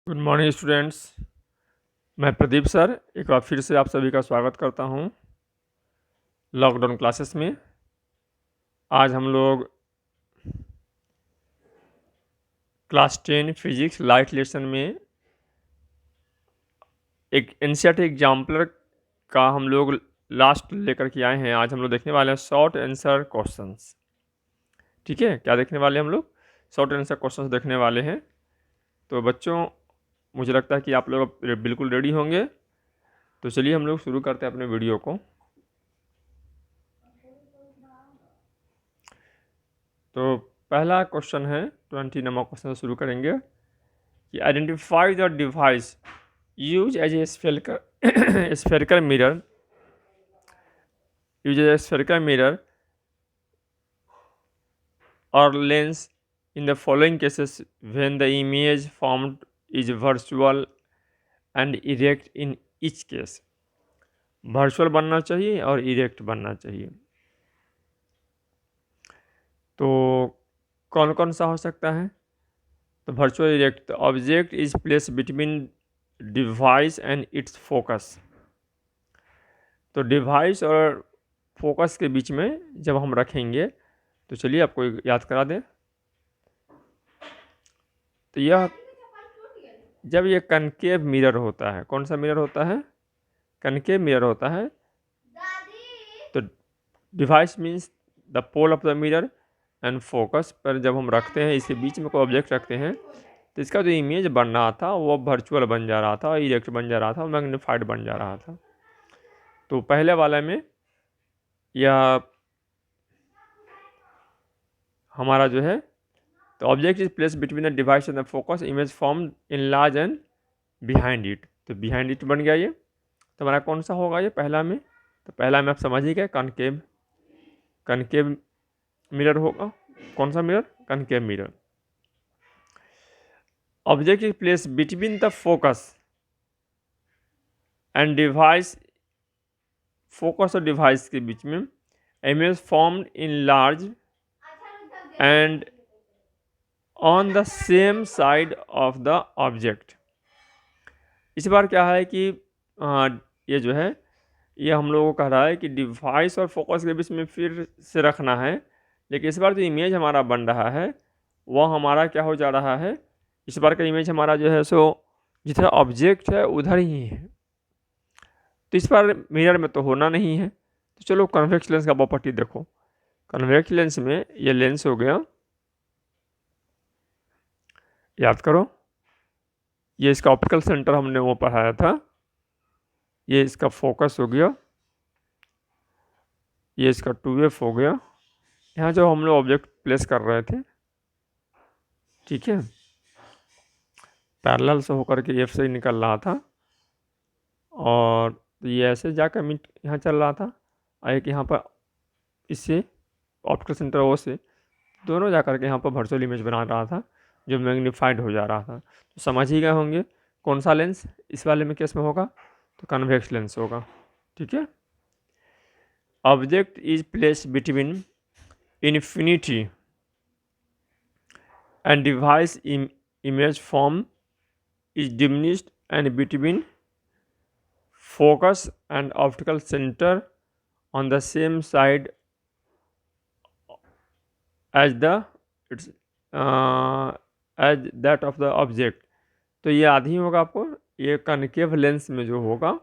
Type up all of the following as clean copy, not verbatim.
Good morning students. मैं Pradeep sir एक बार फिर से आप सभी का स्वागत करता हूं लॉकडाउन क्लासेस में। आज हम लोग क्लास 10 फिजिक्स लाइट लेसन में एक एनसीईआरटी एग्जाम्पलर का हम लोग लास्ट लेकर के आए हैं। आज हम लोग देखने वाले हैं शॉर्ट आंसर क्वेश्चंस। ठीक है, क्या देखने वाले हैं हम लोग? शॉर्ट आंसर क्वेश्चंस देखने वाले हैं। तो बच्चों, मुझे लगता है कि आप लोग बिल्कुल रेडी होंगे। तो चलिए हम लोग शुरू करते हैं अपने वीडियो को। तो पहला क्वेश्चन है 20 नंबर क्वेश्चन से शुरू करेंगे कि identify the device use as a spherical mirror और lens in the following cases when the image formed is virtual and erect in each case. Virtual बनना चाहिए और इरेक्ट बनना चाहिए। तो कौन कौन सा हो सकता है? तो virtual erect, object is place between device and it's focus. तो डिवाइस और फोकस के बीच में जब हम रखेंगे, तो चलिए आपको याद करा दें। तो यह जब ये कनकेव मिरर होता है, कौन सा मिरर होता है? कनकेव मिरर होता है। तो device means the pole of the mirror and focus पर जब हम रखते हैं, इसके बीच में कोई ऑब्जेक्ट रखते हैं, तो इसका जो इमेज बन रहा था वो वर्चुअल बन जा रहा था, इरेक्ट बन जा रहा था, मैग्नीफाइड बन जा रहा था। तो पहले वाले में यह हमारा जो है, तो object is place between the device and the focus, image form in large and behind it. तो बिहाइंड इट बन गया ये। तो हमारा कौन सा होगा ये पहला में? तो पहला में आप समझ ही गए, कनकेव कनकेव मिरर होगा। कौन सा mirror? Concave mirror. Object is place between the focus and device, focus और डिवाइस के बीच में image formed in large and on the same side of the object. इस बार क्या है कि ये जो है, ये हम लोगों को कह रहा है कि डिवाइस और फोकस के बीच में फिर से रखना है, लेकिन इस बार जो इमेज हमारा बन रहा है वह हमारा क्या हो जा रहा है, इस बार का इमेज हमारा जो है सो जिधर ऑब्जेक्ट है उधर ही है। तो इस बार मिरर में तो होना नहीं है। तो चलो कन्वेक्स लेंस का प्रॉपर्टी देखो। कन्वेक्स लेंस में ये लेंस हो गया, याद करो, ये इसका ऑप्टिकल सेंटर हमने वो पढ़ाया था, ये इसका फोकस हो गया, ये इसका 2F हो गया। यहाँ जो हम लोग ऑब्जेक्ट प्लेस कर रहे थे, ठीक है, पैरेलल से होकर के F से ही निकल रहा था, और ये ऐसे जाकर मिट यहाँ चल रहा था, और एक यहाँ पर इससे ऑप्टिकल सेंटर ओ से दोनों जाकर के यहाँ पर वर्चुअल इमेज बना रहा था, जो मैग्नीफाइड हो जा रहा था। तो समझ ही गए होंगे कौन सा लेंस इस वाले में केस में होगा, तो कन्वेक्स लेंस होगा। ठीक है। Object is place between infinity and device image form is diminished and between focus and optical center on the same side as the its as that of the object। तो ये आधी होगा आपको, ये concave lens में जो होगा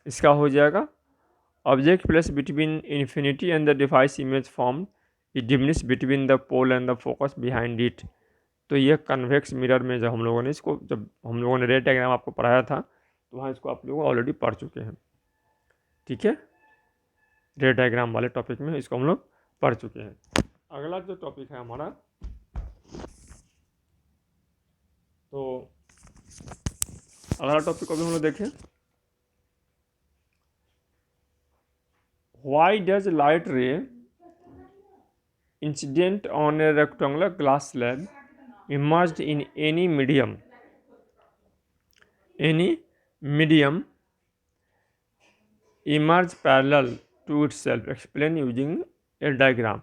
इसका हो जाएगा object place between infinity and the device image form is diminish between the pole and the focus behind it. तो ये कन्वेक्स मिरर में जब हम लोगों ने इसको, जब हम लोगों ने रे डायग्राम आपको पढ़ाया था, तो वहाँ इसको आप लोग ऑलरेडी पढ़ चुके हैं। ठीक है, रे डायग्राम वाले टॉपिक में इसको हम लोग पढ़ चुके हैं। अगला जो टॉपिक है हमारा, तो अगला टॉपिक को भी हम लोग देखें। Why does light ray incident on a rectangular glass slab emerged in any medium emerge parallel to itself, explain using a diagram.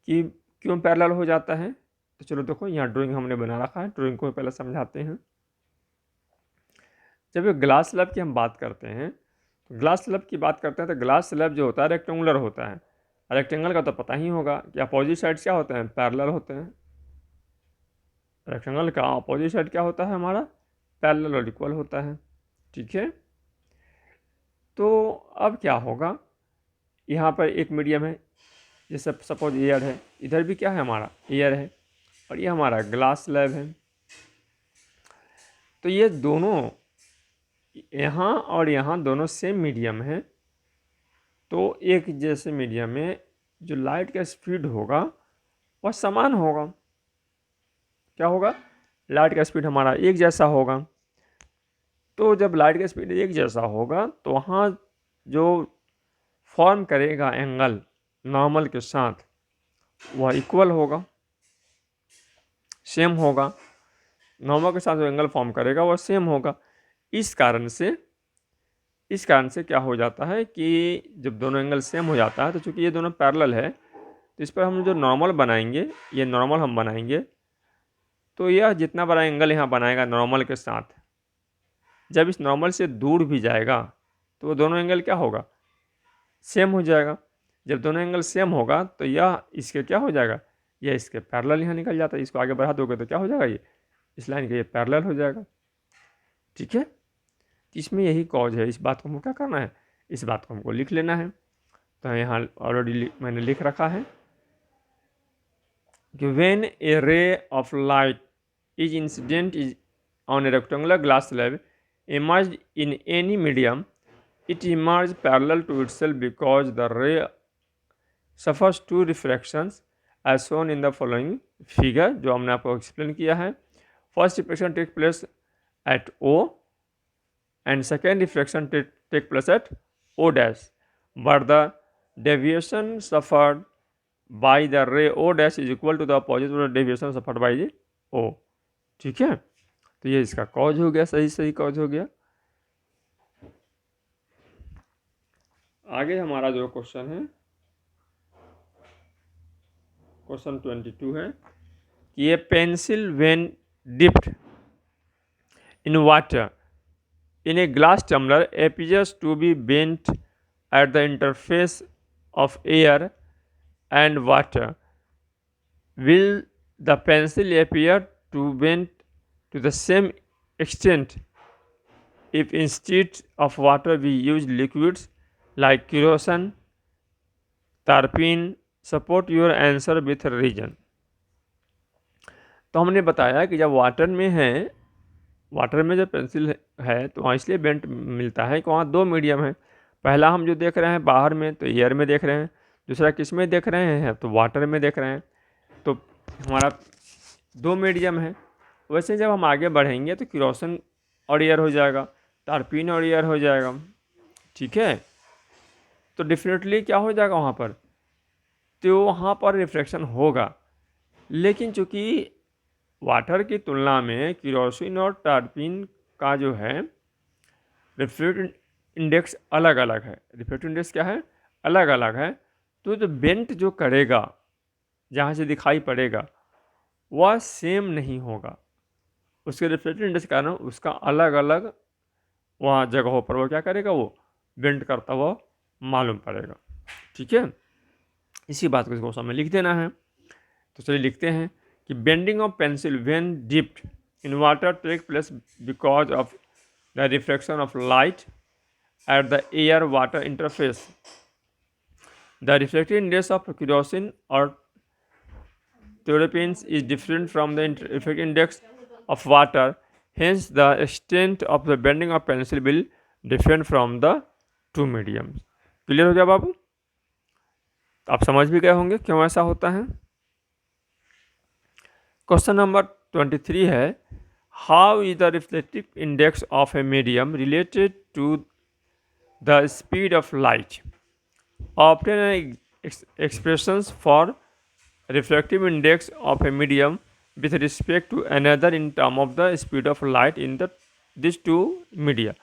कि क्यों पैरेलल हो जाता है? तो चलो देखो, यहाँ ड्राइंग हमने बना रखा है, ड्राइंग को पहले समझाते हैं। जब ये ग्लास स्लैब की हम बात करते हैं तो ग्लास स्लैब की बात करते हैं तो ग्लास स्लैब जो होता है रेक्टेंगुलर होता है। रेक्टेंगल का तो पता ही होगा कि अपोजिट साइड क्या होते हैं, पैरेलल होते हैं। रेक्टेंगल का अपोजिट साइड क्या होता है हमारा, पैरेलल और इक्वल होता है। ठीक है, तो अब क्या होगा, यहाँ पर एक मीडियम है, जैसे सपोज एयर है, इधर भी क्या है हमारा एयर है, और ये हमारा ग्लास स्लैब है। तो ये दोनों यहाँ और यहाँ दोनों सेम मीडियम है, तो एक जैसे मीडियम में जो लाइट का स्पीड होगा वह समान होगा। क्या होगा, लाइट का स्पीड हमारा एक जैसा होगा। तो जब लाइट का स्पीड एक जैसा होगा तो वहाँ जो फॉर्म करेगा एंगल नॉर्मल के साथ वह इक्वल होगा, सेम होगा। नॉर्मल के साथ जो एंगल फॉर्म करेगा वह सेम होगा। इस कारण से क्या हो जाता है कि जब दोनों एंगल सेम हो जाता है तो चूंकि ये दोनों पैरेलल है तो इस पर हम जो नॉर्मल बनाएंगे, ये नॉर्मल हम बनाएंगे, तो यह जितना बड़ा एंगल यहाँ बनाएगा नॉर्मल के साथ, जब इस नॉर्मल से दूर भी जाएगा तो वो दोनों एंगल क्या होगा, सेम हो जाएगा। जब दोनों एंगल सेम होगा तो यह इसके क्या हो जाएगा, यह इसके पैरेलल यहाँ निकल जाता है। इसको आगे बढ़ा दोगे तो क्या हो जाएगा, ये इस लाइन के ये पैरेलल हो जाएगा। ठीक है, इसमें यही कॉज है। इस बात को हमको क्या करना है, इस बात को हमको लिख लेना है। तो यहाँ ऑलरेडी मैंने लिख रखा है कि व्हेन ए रे of light is incident is on a rectangular glass slab emerged in any medium, it emerges parallel to itself because the ray suffers two refractions as shown in the following figure, जो हमने आपको explain किया है। First reflection take place at O and second refraction take place at O dash, but the deviation suffered by the ray O dash is equal to the opposite of the deviation suffered by the O। ठीक है, तो ये इसका cause हो गया, सही cause हो गया। आगे हमारा जो क्वेश्चन है, क्वेश्चन 22 है कि ये pencil when dipped in water in a glass tumbler appears to be bent at the interface of air and water. Will the pencil appear to bend to the same extent if instead of water we use liquids like kerosene, tarpin? Support your answer with reason। तो हमने बताया कि जब water में जब pencil है तो वहाँ इसलिए बेंट मिलता है कि वहाँ दो मीडियम है। पहला हम जो देख रहे हैं बाहर में तो एयर में देख रहे हैं, दूसरा किस में देख रहे हैं तो वाटर में देख रहे हैं। तो हमारा दो मीडियम है। वैसे जब हम आगे बढ़ेंगे तो केरोसिन और एयर हो जाएगा, टारपीन और एयर हो जाएगा। ठीक है, तो डेफिनेटली क्या हो जाएगा वहाँ पर, तो वहाँ पर रिफ्लेक्शन होगा। लेकिन चूँकि वाटर की तुलना में केरोसिन और टारपीन का जो है रिफ्लेक्टिव इंडेक्स अलग अलग है। रिफ्लेक्टिव इंडेक्स क्या है, अलग अलग है। तो जो बेंट जो करेगा, जहाँ से दिखाई पड़ेगा वह सेम नहीं होगा। उसके रिफ्लेक्टिव इंडेक्स के कारण उसका अलग अलग वहाँ जगहों पर वो क्या करेगा, वो बेंट करता हुआ मालूम पड़ेगा। ठीक है, इसी बात को इसको सामने लिख देना है। तो चलिए लिखते हैं कि bending of pencil when dipped in water take place because of the reflection of light at the air water interface. The reflective index of kerosene और terpenes is different from the reflective index of water, hence the extent of the bending of pencil will different from the two mediums। Clear हो गया बाबू? आप समझ भी गए होंगे क्यों ऐसा होता है। क्वेश्चन नंबर 23 है, how is the reflective index of a medium related to the speed of light? Obtain expressions for reflective index of a medium with respect to another in term of the speed of light in these two media।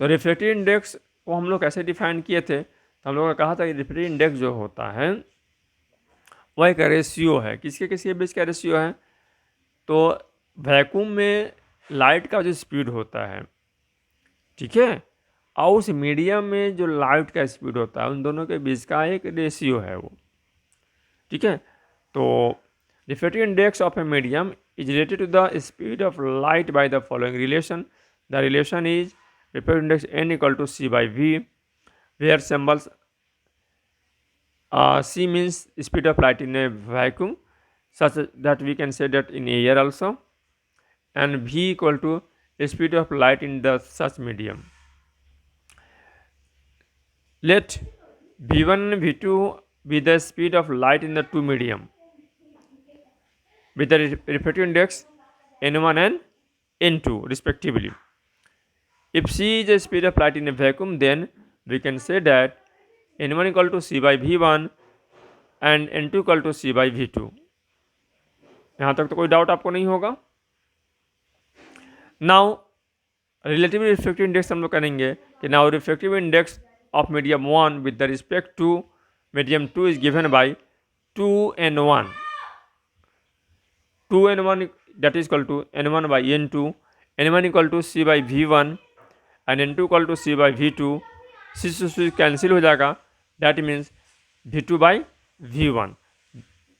तो reflective index को हम लोग कैसे define किए थे, तो हम लोगों ने कहा था कि रिफ्लेक्टिव इंडेक्स जो होता है वह एक रेशियो है। किसके किसके बीच का रेशियो है, तो वैक्यूम में लाइट का जो स्पीड होता है, ठीक है, और उस मीडियम में जो लाइट का स्पीड होता है, उन दोनों के बीच का एक रेशियो है वो, ठीक है। तो refractive index of a medium is related to the speed of light by the following relation. The relation is refractive index n equal to c by v, where symbols c means speed of light in a vacuum, such that we can say that in air also, and v equal to speed of light in the such medium. Let v1 and v2 be the speed of light in the two medium with the refractive index n1 and n2 respectively. If c is the speed of light in a vacuum, then we can say that n1 equal to c by v1 and n2 equal to c by v2. यहाँ तक तो कोई doubt आपको नहीं होगा। Now relative refractive index हम लोग करेंगे कि now refractive index of medium 1 with the respect to medium 2 is given by 2n1, 2n1 that is equal to n1 by n2, n1 equal to c by v1 and n2 equal to c by v2, c cancel हो जाएगा, that means v2 by v1,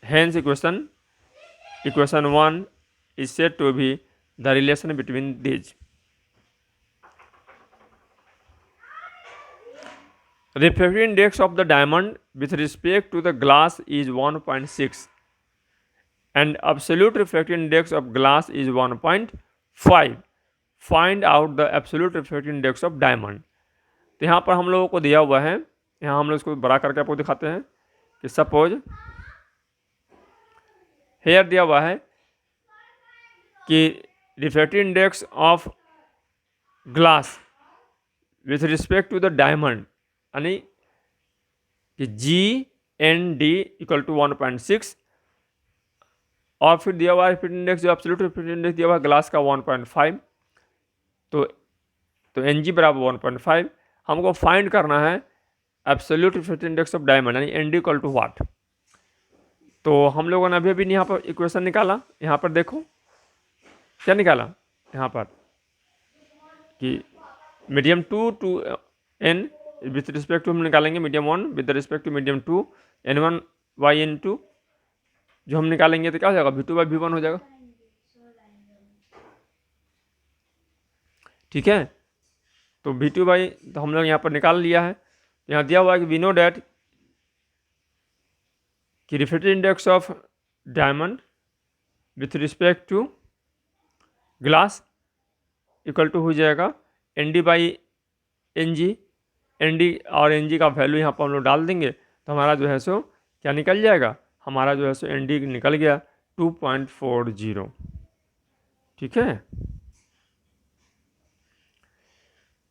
hence equation 1 is said to be the relation between these. Refractive index of the diamond with respect to the glass is 1.6 and absolute refractive index of glass is 1.5. Find out the absolute refractive index of diamond. तो यहाँ पर हम लोगों को दिया हुआ है, यहाँ हम लोग इसको बड़ा करके आपको दिखाते हैं कि सपोज हेयर दिया हुआ है कि refractive index of glass with respect to the diamond, यानी कि GND इक्वल टू 1.6, और फिर दिया हुआ रिफ्रैक्टिव इंडेक्स जो एब्सोल्यूट रिफ्रैक्टिव इंडेक्स दिया हुआ ग्लास का 1.5, तो NG बराबर 1.5। हमको फाइंड करना है absolute refractive index of diamond, यानी ND इक्वल टू व्हाट। तो हम लोगों ने अभी यहाँ पर इक्वेशन निकाला, यहाँ पर देखो क्या निकाला, यहाँ पर कि medium 2 to n with respect to हम निकालेंगे medium 1 with respect to medium 2, n1 by n2 जो हम निकालेंगे तो क्या हो जाएगा, v2 बाई v1 हो जाएगा, ठीक है। तो v2 बाई, तो हम लोग यहाँ पर निकाल लिया है। यहाँ दिया हुआ है कि वी नो डैट कि refractive index of diamond with respect to glass equal to हो जाएगा ND बाई NG। ND और NG का वैल्यू यहाँ पर हम लोग डाल देंगे तो हमारा जो है सो क्या निकल जाएगा, हमारा जो है सो ND निकल गया 2.40, ठीक है।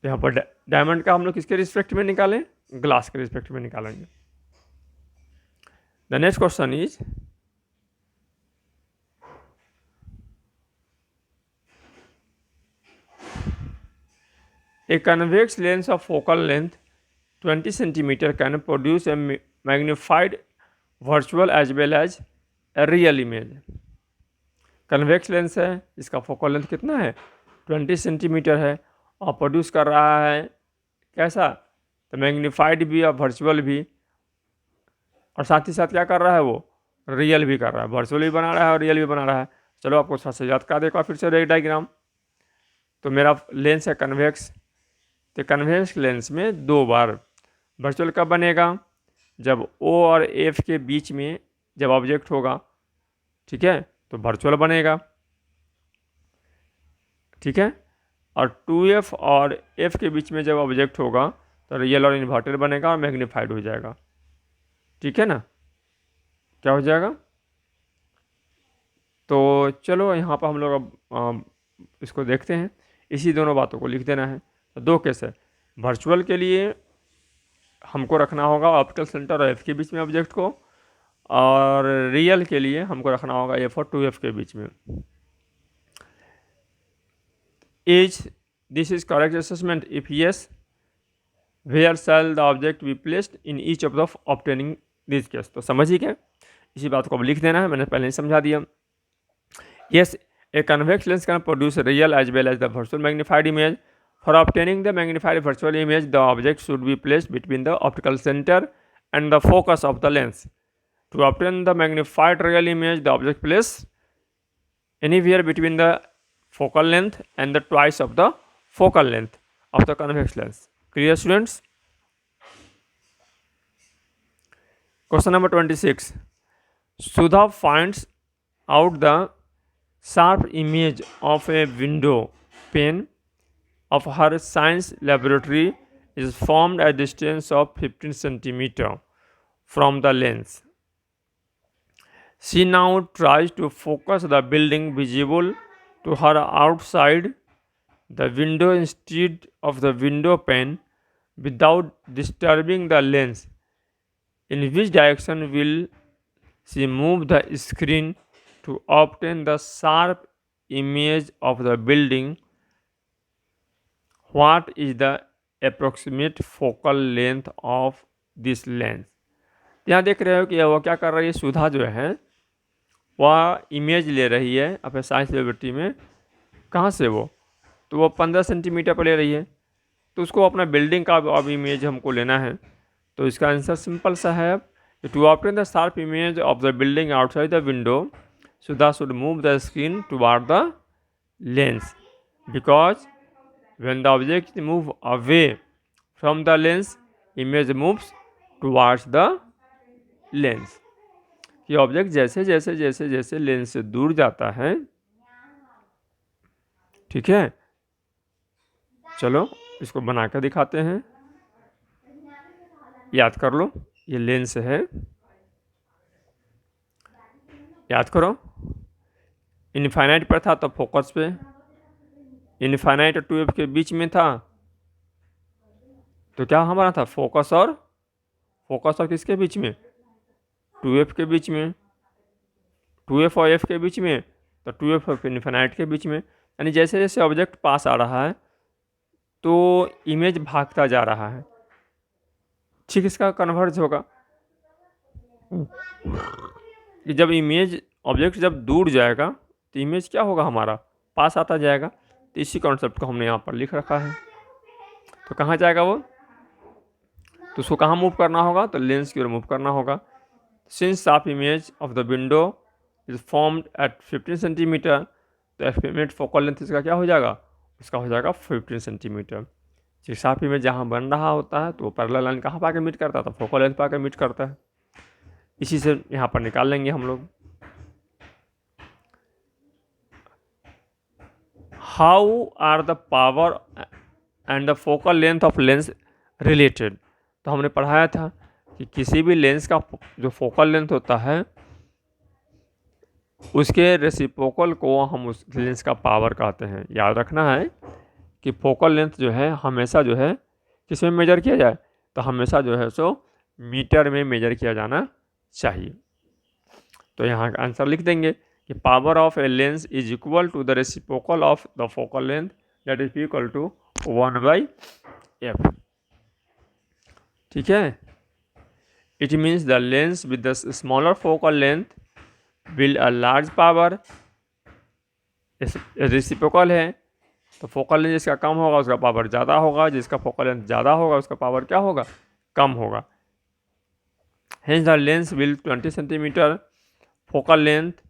तो यहाँ पर डायमंड का हम लोग किसके रिस्पेक्ट में निकालें, ग्लास के रिस्पेक्ट में निकालेंगे। The next question is a convex lens of focal length 20 cm can produce a magnified virtual as well as a real image. Convex lens है, इसका फोकल लेंथ कितना है 20 सेंटीमीटर है और प्रोड्यूस कर रहा है कैसा, तो मैग्नीफाइड भी और वर्चुअल भी, और साथ ही साथ क्या कर रहा है वो रियल भी कर रहा है, वर्चुअल भी बना रहा है और रियल भी बना रहा है। चलो आपको थोड़ा सा याद कर देखो फिर से डायग्राम। तो मेरा लेंस है कन्वेक्स, तो कन्वेक्स लेंस में दो बार वर्चुअल कब बनेगा, जब O और F के बीच में जब ऑब्जेक्ट होगा, ठीक है, तो वर्चुअल बनेगा, ठीक है। और 2F और F के बीच में जब ऑब्जेक्ट होगा तो रियल और इन्वर्टेड बनेगा और मैग्नीफाइड हो जाएगा, ठीक है ना, क्या हो जाएगा। तो चलो यहाँ पर हम लोग अब इसको देखते हैं, इसी दोनों बातों को लिख देना है। तो दो केस है, वर्चुअल के लिए हमको रखना होगा ऑप्टिकल सेंटर और F के बीच में ऑब्जेक्ट को, और रियल के लिए हमको रखना होगा F और 2F के बीच में। Is this is correct assessment? If yes, where shall the object be placed in each of the obtaining these case? तो समझ ही गए, इसी बात को अब लिख देना है, मैंने पहले ही समझा दिया। Yes, A convex lens can produce real as well as the virtual magnified image. For obtaining the magnified virtual image, the object should be placed between the optical center and the focus of the lens. To obtain the magnified real image, the object placed anywhere between the focal length and the twice of the focal length of the convex lens. Clear, students? Question number 26. Sudha finds out the sharp image of a window pane of her science laboratory is formed at a distance of 15 cm from the lens. She now tries to focus the building visible to her outside the window instead of the window pane without disturbing the lens. In which direction will she move the screen to obtain the sharp image of the building? What is the approximate focal length of this lens? यहाँ देख रहे हो कि वो क्या कर रही है, सुधा जो है वह इमेज ले रही है अपने साइंस लेबोरेटरी में। कहाँ से वो? तो वो 15 सेंटीमीटर पर ले रही है, तो उसको अपना बिल्डिंग का अब इमेज हमको लेना है। तो इसका आंसर सिंपल सा है, to obtain the sharp image of the building outside the window, Sudha should move the screen toward the lens, because when the object move away from the lens, image moves towards the lens. कि object जैसे जैसे जैसे जैसे lens से दूर जाता है, ठीक है, चलो इसको बना कर दिखाते हैं। याद कर लो, ये लेंस है, याद करो। इनफाइनाइट पर था तो फोकस पे, इनफाइनाइट और 2f के बीच में था तो क्या हमारा था, फोकस और किसके बीच में, 2f के बीच में, 2f और f के बीच में, तो 2f और इनफाइनाइट के बीच में। यानी जैसे जैसे ऑब्जेक्ट पास आ रहा है तो इमेज भागता जा रहा है, ठीक, इसका कन्वर्ज होगा कि जब इमेज ऑब्जेक्ट जब दूर जाएगा तो इमेज क्या होगा, हमारा पास आता जाएगा। तो इसी कॉन्सेप्ट को हमने यहाँ पर लिख रखा है। तो कहाँ जाएगा वो, तो उसको कहाँ मूव करना होगा, तो लेंस की ओर मूव करना होगा। Since sharp image of the window is formed at 15 centimetre, तो एस्टिमेट फोकल लेंथ इसका क्या हो जाएगा, इसका हो जाएगा 15 सेंटीमीटर। जो शार्प इमेज जहाँ बन रहा होता है तो वो पैरेलल लाइन कहाँ पाके मीट करता था, फोकल लेंथ पाके मीट करता है। इसी से यहाँ पर निकाल लेंगे हम लोग। How are the power and the focal length of lens related? तो हमने पढ़ाया था कि किसी भी लेंस का जो फोकल लेंथ होता है उसके रेसिप्रोकल को हम उस लेंस का पावर कहते हैं। याद रखना है कि फोकल लेंथ जो है हमेशा जो है किस में मेजर किया जाए, तो हमेशा जो है सो मीटर में मेजर किया जाना चाहिए। तो यहाँ का आंसर लिख देंगे कि power of a lens is equal to the reciprocal of the focal length, that is equal to 1/f। ठीक है, it means the lens with the smaller focal length will a large power. Reciprocal है तो focal length जिसका कम होगा उसका power ज़्यादा होगा, जिसका फोकल लेंथ ज़्यादा होगा उसका पावर क्या होगा, कम होगा। Hence the lens will 20 centimeter focal length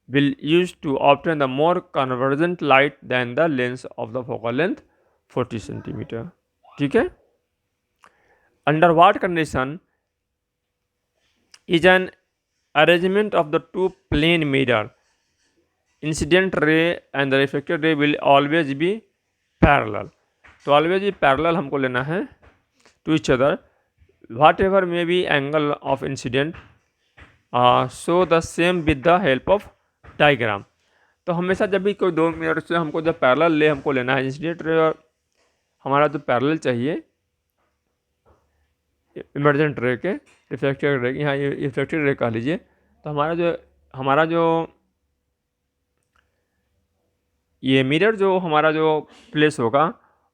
will used to obtain the more convergent light than the lens of the focal length 40 centimeter. ठीक है, under what condition is an arrangement of the two plane mirror incident ray and the reflected ray will always be parallel? तो always be parallel हमको लेना है to each other, whatever may be angle of incident, show the same with the help of diagram। तो हमेशा जब भी कोई दो मिरर से हमको जब पैरेलल ले हमको लेना है, इंसिडेंट रे और हमारा जो पैरेलल चाहिए इमर्जेंट रे के, रिफ्लेक्टेड रे, यहाँ ये रिफ्लेक्टेड रे कह लीजिए। तो हमारा जो ये मिरर जो हमारा जो प्लेस होगा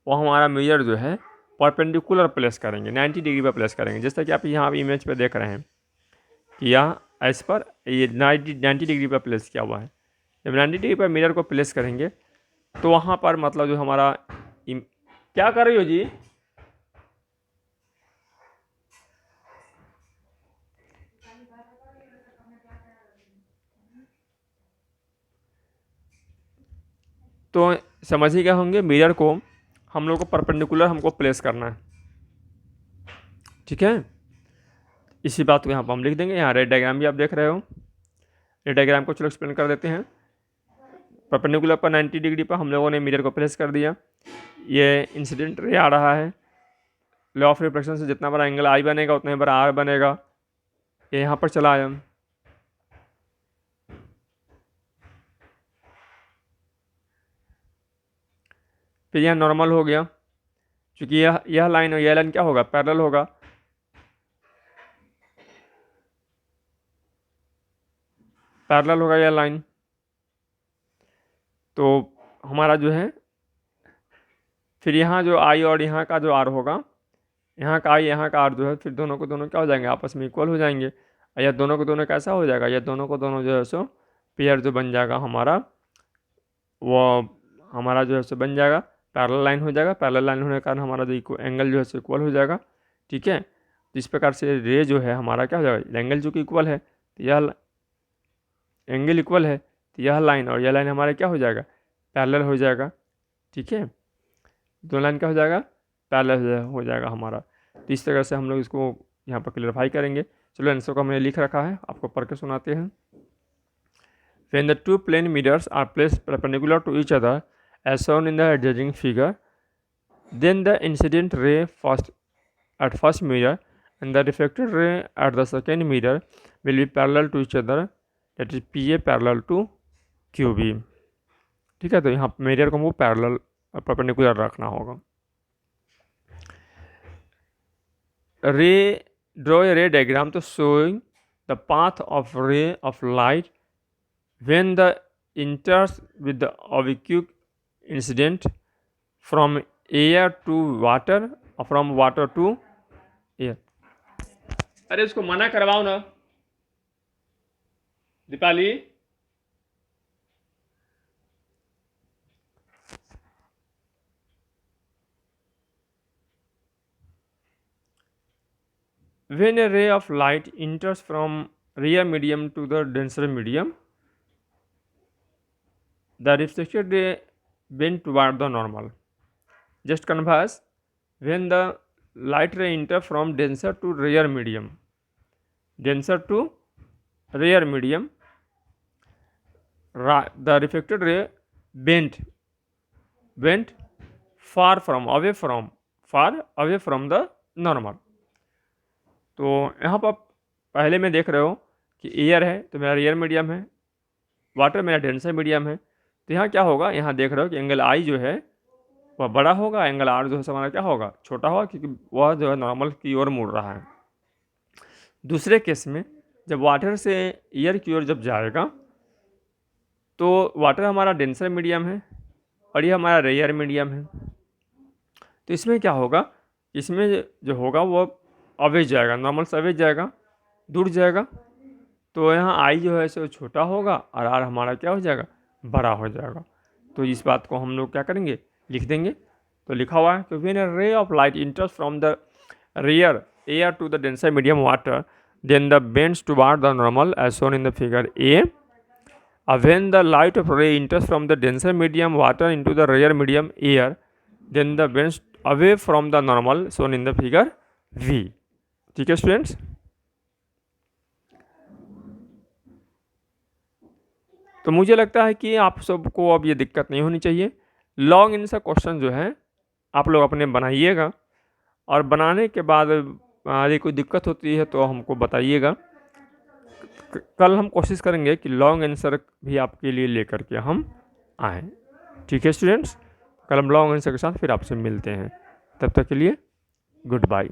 वो हमारा मिरर जो है परपेंडिकुलर प्लेस करेंगे, 90 डिग्री पर प्लेस करेंगे। जैसा कि आप यहाँ इमेज पे देख रहे हैं कि यहाँ ऐस पर ये 90 डिग्री पर प्लेस किया हुआ है। जब 90 डिग्री पर मिरर को प्लेस करेंगे तो वहाँ पर मतलब जो हमारा क्या कर रही हो जी? तो समझ ही गए होंगे, मिरर को हम लोग को परपेंडिकुलर हमको प्लेस करना है, ठीक है। इसी बात को यहाँ पर हम लिख देंगे। यहाँ रेड डायग्राम भी आप देख रहे हो, रेड डायग्राम को चलो एक्सप्लेन कर देते हैं। परपेंडिकुलर पर 90 डिग्री पर हम लोगों ने मिरर को प्लेस कर दिया। ये इंसिडेंट रे आ रहा है, लॉ ऑफ रिफ्लेक्शन से जितना बड़ा एंगल आई बनेगा उतना ही बड़ा आर बनेगा। ये यहाँ पर चला आया, फिर यह नॉर्मल हो गया, क्योंकि यह लाइन और यह लाइन क्या होगा, पैरेलल होगा। पैरेलल होगा यह लाइन, तो हमारा जो है फिर यहाँ जो आई और यहाँ का जो आर होगा, यहाँ का आई यहाँ का आर जो है, फिर दोनों को दोनों क्या हो जाएंगे, आपस में इक्वल हो जाएंगे। और यह दोनों को दोनों कैसा हो जाएगा, यह दोनों को दोनों जो है सो पेयर जो बन जाएगा हमारा, वो हमारा जो है सो बन जाएगा पैरेलल लाइन हो जाएगा। पैरेलल लाइन होने के कारण हमारा जो एंगल जो है सो इक्वल हो जाएगा, ठीक है। तो इस प्रकार से रे जो है हमारा क्या हो जाएगा, एंगल जो कि इक्वल है, तो यह एंगल इक्वल है, तो यह लाइन और यह लाइन हमारा क्या हो जाएगा, पैरेलल हो जाएगा, ठीक है। दो लाइन क्या हो जाएगा, पैरेलल हो जाएगा हमारा। तो इस तरह से हम लोग इसको यहाँ पर क्लियरफाई करेंगे। चलो आंसर को हमने लिख रखा है, आपको पढ़ के सुनाते हैं। When the two plane mirrors are placed perpendicular to each other as shown in the adjoining figure, then the incident ray at first mirror and the reflected ray at the second mirror will be parallel to each other, that is PA parallel to QB, ठीक है। तो यहाँ mirror को हमको parallel perpendicular रखना होगा। Ray draw a रे diagram तो शोइंग द पाथ ऑफ रे of light when the enters with the oblique incident from air to water or from water to air। अरे उसको मना करवाओ ना Deepali. When a ray of light enters from rear medium to the denser medium, the reflected ray bend toward the normal. Just converse, when the light ray enter from denser to rear medium, denser to rear medium, the reflected ray bent far away from the normal। तो यहाँ पर पहले में देख रहे हो कि air है तो मेरा रियर मीडियम है, वाटर मेरा डेंसर मीडियम है। तो यहाँ क्या होगा, यहाँ देख रहे हो कि एंगल आई जो है वह बड़ा होगा, एंगल आर जो है हमारा क्या होगा, छोटा होगा, क्योंकि वह जो है नॉर्मल की ओर मुड़ रहा है। दूसरे केस में जब वाटर से एयर की ओर जब जाएगा तो वाटर हमारा डेंसर मीडियम है और ये हमारा रेयर मीडियम है। तो इसमें क्या होगा, इसमें जो होगा वो अवे जाएगा, नॉर्मल से अवे जाएगा, दूर जाएगा। तो यहाँ आई जो है सो छोटा होगा और आर हमारा क्या हो जाएगा, बड़ा हो जाएगा। तो इस बात को हम लोग क्या करेंगे, लिख देंगे। तो लिखा हुआ है कि when a ray of light enters from the rarer air to the denser medium water, then the bends toward the normal as shown in the figure A. When the light of ray enters from the denser medium water into the rear medium air, then the bends away from the normal shown in the figure V। ठीक है students. तो मुझे लगता है कि आप सबको अब ये दिक्कत नहीं होनी चाहिए। लॉन्ग आंसर क्वेश्चन जो है आप लोग अपने बनाइएगा और बनाने के बाद यदि कोई दिक्कत होती है तो हमको बताइएगा। कल हम कोशिश करेंगे कि लॉन्ग आंसर भी आपके लिए लेकर के हम आएँ। ठीक है स्टूडेंट्स, कल हम लॉन्ग आंसर के साथ फिर आपसे मिलते हैं। तब तक के लिए गुड बाय।